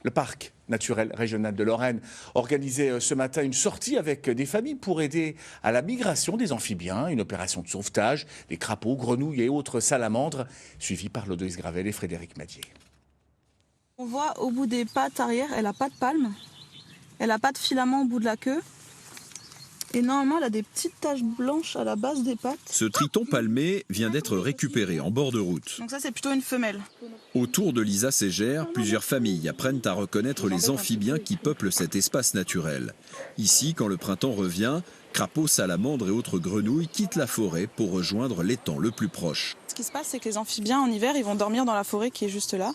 Le parc naturel régional de Lorraine organisait ce matin une sortie avec des familles pour aider à la migration des amphibiens, une opération de sauvetage des crapauds, grenouilles et autres salamandres, suivie par Lodoïs Gravel et Frédéric Madier. On voit au bout des pattes arrière, elle n'a pas de palme, elle n'a pas de filament au bout de la queue. Et normalement, elle a des petites taches blanches à la base des pattes. Ce triton palmé vient d'être récupéré en bord de route. Donc ça, c'est plutôt une femelle. Autour de Lisa Ségère, plusieurs familles apprennent à reconnaître les amphibiens qui peuplent cet espace naturel. Ici, quand le printemps revient, crapauds, salamandres et autres grenouilles quittent la forêt pour rejoindre l'étang le plus proche. Ce qui se passe, c'est que les amphibiens, en hiver, ils vont dormir dans la forêt qui est juste là.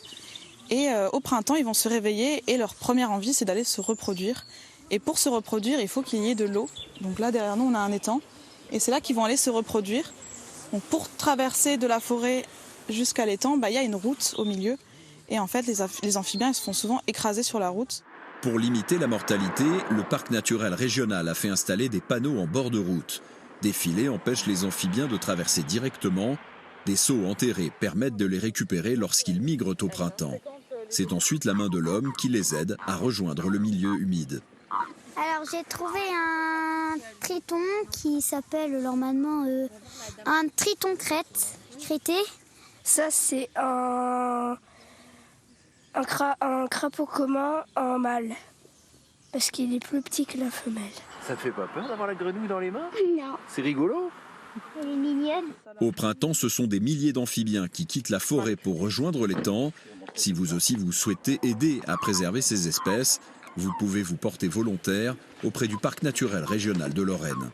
Et au printemps, ils vont se réveiller et leur première envie, c'est d'aller se reproduire. Et pour se reproduire, il faut qu'il y ait de l'eau. Donc là, derrière nous, on a un étang. Et c'est là qu'ils vont aller se reproduire. Donc pour traverser de la forêt jusqu'à l'étang, il y a une route au milieu. Et en fait, les amphibiens ils se font souvent écraser sur la route. Pour limiter la mortalité, le parc naturel régional a fait installer des panneaux en bord de route. Des filets empêchent les amphibiens de traverser directement. Des seaux enterrés permettent de les récupérer lorsqu'ils migrent au printemps. C'est ensuite la main de l'homme qui les aide à rejoindre le milieu humide. Alors j'ai trouvé un triton qui s'appelle normalement un triton crété. Ça c'est un crapaud commun, un mâle, parce qu'il est plus petit que la femelle. Ça te fait pas peur d'avoir la grenouille dans les mains? Non. C'est rigolo. Elle est mignonne. Au printemps, ce sont des milliers d'amphibiens qui quittent la forêt pour rejoindre l'étang. Si vous aussi vous souhaitez aider à préserver ces espèces, vous pouvez vous porter volontaire auprès du parc naturel régional de Lorraine.